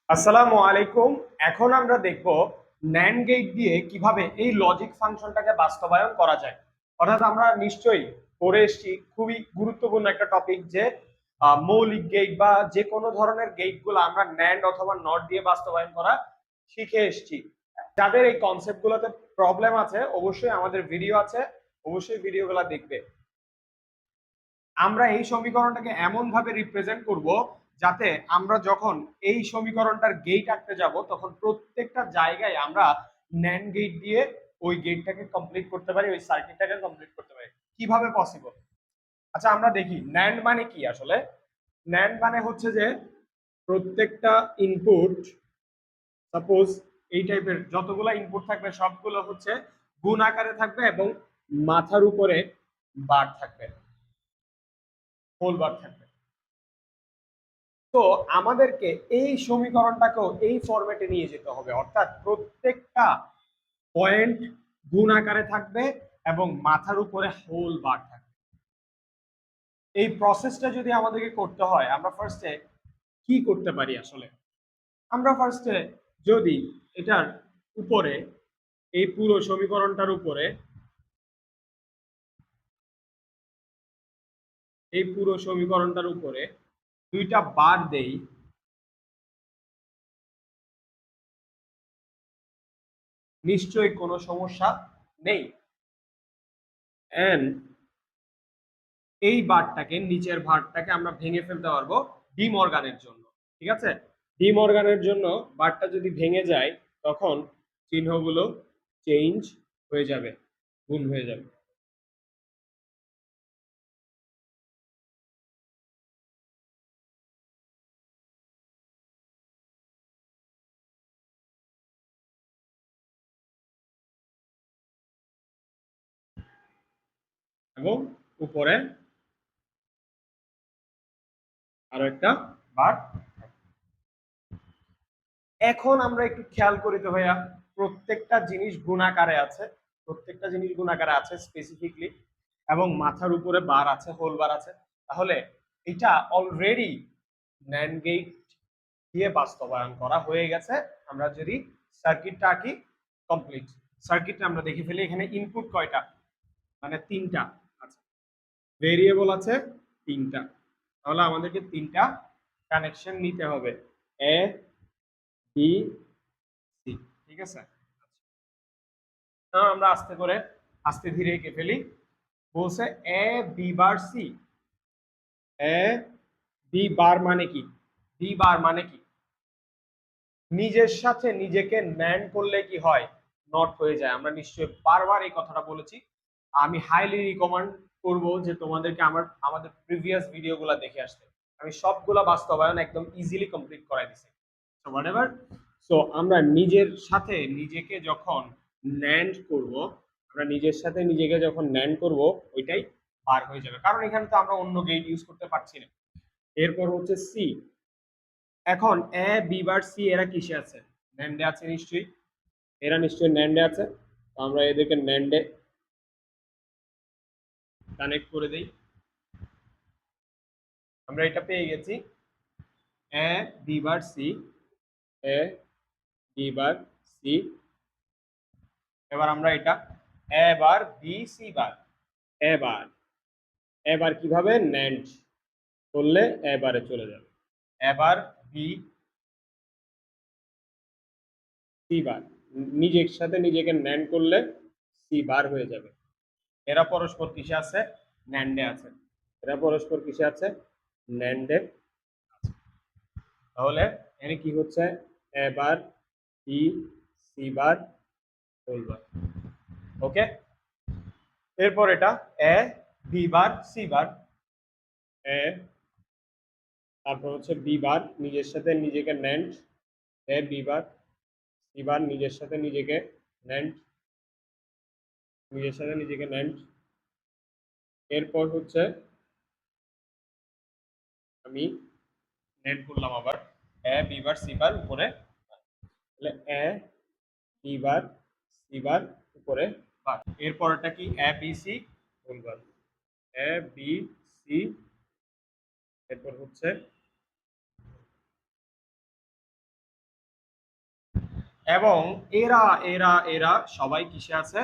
আসসালামু আলাইকুম। এখন আমরা দেখব ন্যান্ড গেট দিয়ে কিভাবে এই লজিক ফাংশনটাকে বাস্তবায়ন করা যায়। অর্থাৎ আমরা নিশ্চয়ই পড়ে এসেছি, খুবই গুরুত্বপূর্ণ একটা টপিক যে মৌলিক গেট বা যে কোনো ধরনের গেটগুলো আমরা ন্যান্ড অথবা নট দিয়ে বাস্তবায়ন করা শিখে এসেছি। যাদের এই কনসেপ্টগুলোতে প্রবলেম আছে অবশ্যই আমাদের ভিডিও আছে, অবশ্যই ভিডিওগুলো দেখবে। আমরা এই সমীকরণটাকে এমন ভাবে রিপ্রেজেন্ট করব যাতে আমরা যখন এই সমীকরণটার গেট আঁকতে যাব তখন প্রত্যেকটা জায়গায় আমরা ন্যান্ড গেট দিয়ে ওই গেটটাকে কমপ্লিট করতে পারি, ওই সার্কিটটাকে কমপ্লিট করতে পারি। কিভাবে পসিবল? আচ্ছা, আমরা দেখি ন্যান্ড মানে কি আসলে। ন্যান্ড মানে হচ্ছে যে প্রত্যেকটা ইনপুট, সাপোজ এই টাইপের যতগুলো ইনপুট থাকবে সবগুলো হচ্ছে গুণ আকারে থাকবে এবং মাথার উপরে বার থাকবে, হোল বার থাকবে। তো আমাদেরকে এই সমীকরণটাকেও এই ফরম্যাটে নিয়ে যেতে হবে, অর্থাৎ প্রত্যেকটা পয়েন্ট গুণ আকারে থাকবে এবং মাথার উপরে হোল বার থাকবে। এই প্রসেসটা যদি আমাদেরকে করতে হয় আমরা ফার্স্টে কি করতে পারি আসলে? আমরা ফার্স্টে যদি এটার উপরে, এই পুরো সমীকরণটার উপরে, এই পুরো সমীকরণটার উপরে দুইটা বার দেই, নিশ্চয়ই কোনো সমস্যা নেই। এন্ড এই বারটাকে, নিচের ভারটাকে আমরা ভেঙে ফেলতে পারবো ডি মর্গানের জন্য। ঠিক আছে, ডি মর্গানের জন্য বারটা যদি ভেঙে যায় তখন চিহ্নগুলো চেঞ্জ হয়ে যাবে, গুণ হয়ে যাবে। এবং উপরে আরো একটা বার। এখন আমরা একটু খেয়াল করি তো ভাইয়া, প্রত্যেকটা জিনিস গুণাকারে আছে, প্রত্যেকটা জিনিস গুণাকারে আছে স্পেসিফিকলি, এবং মাথার উপরে বার আছে, হোল বার আছে। তাহলে এটা অলরেডি ন্যান্ড গেট দিয়ে বাস্তবায়ন করা হয়ে গেছে। আমরা যদি সার্কিটটা আঁকি, কমপ্লিট সার্কিটটা আমরা দেখে ফেলি। এখানে ইনপুট কয়টা? মানে তিনটা আছে, ভেরিয়েবল আছে তিনটা। তাহলে আমাদেরকে তিনটা কানেকশন নিতে হবে, এ বি সি। ঠিক আছে, আমরা আস্তে করে, আস্তে ধীরে এঁকে ফেলি। বলছে A B bar C. A B বার মানে কি? বি বার মানে কি? নিজের সাথে নিজেকে ন্যান্ড করলে কি হয়? নট হয়ে যায়। আমরা নিশ্চয়ই বারবার এই কথাটা বলেছি। আমি হাইলি রিকমেন্ড করব যে তোমাদেরকে আমাদের প্রিভিয়াস ভিডিওগুলো দেখে আসতে। আমি সবগুলা বাস্তবায়ন একদম ইজিলি কমপ্লিট করাই দিছি। সো হোয়াটএভার, সো আমরা নিজের সাথে নিজেকে যখন ন্যান্ড করব, আমরা নিজের সাথে নিজেকে যখন ন্যান্ড করব ওইটাই বার হয়ে যাবে, কারণ এখানে তো আমরা অন্য গেট ইউজ করতে পারছি না। এরপর হচ্ছে সি। এখন এ বি বার সি এরা কিসে আছে? ন্যান্ডে আছে নিশ্চয়ই, এরা নিশ্চয়ই ন্যান্ডে আছে। তো আমরা এদেরকে ন্যান্ডে কানেক্ট করে দেই। আমরা এটা পেয়ে গেছি, A B bar C, A B bar C. এবার আমরা এটা এ বার বি সি বার, এবার এবার কিভাবে ন্যান্ড করলে এবারে চলে যাবে, এবার বি সি বার, নিজের সাথে নিজেকে ন্যান্ড করলে সি বার হয়ে যাবে। এরা পরস্পর কিসে আছে? ন্যান্ডে আছে। এরা পরস্পর কিসে আছে? ন্যান্ডে আছে। তাহলে এখানে কি হচ্ছে? A bar B C bar whole bar. Okay, এরপর এটা এ বি বার সি বার, এ, তারপর হচ্ছে বি বার নিজের সাথে নিজেকে NAND, A B bar C বার নিজের সাথে নিজেকে ন্যান্ড, নিজের সাথে নিজেকে ন্যান্ড। এরপর হচ্ছে আমি ন্যান্ড করলাম আবার এ বি বার সি বার উপরে, তাহলে এ বি বার সি বার উপরে বার। এরপরটা কি? A B C whole bar, A B C. এরপর হচ্ছে এবং এরা এরা এরা সবাই কিসে আছে?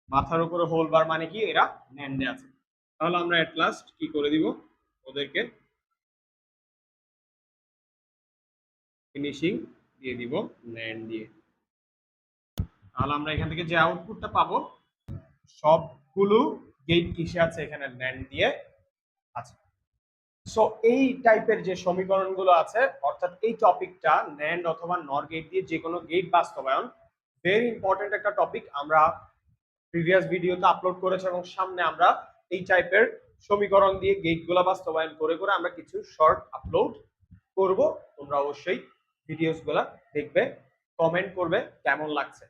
মাথার উপরে হোল বার মানে কি? এরা ন্যান্ডে আছে। তাহলে আমরা এট লাস্ট কি করে দিব? ওদেরকে ফিনিশিং দিয়ে দিব ন্যান্ড দিয়ে। তাহলে আমরা এখান থেকে যে আউটপুটটা পাবো সবগুলো গেট কিসে আছে? এখানে ন্যান্ড দিয়ে আছে। সো এই টাইপের যে সমীকরণগুলো আছে, অর্থাৎ এই টপিকটা ন্যান্ড অথবা নর গেট দিয়ে যে কোনো গেট বাস্তবায়ন, ভেরি ইম্পর্টেন্ট একটা টপিক। আমরা প্রিভিয়াস ভিডিওতে আপলোড করেছি এবং সামনে আমরা এই টাইপের সমীকরণ দিয়ে গেটগুলো বাস্তবায়ন করে করে আমরা কিছু শর্ট আপলোড করব। তোমরা অবশ্যই ভিডিওসগুলো দেখবে, কমেন্ট করবে কেমন লাগছে।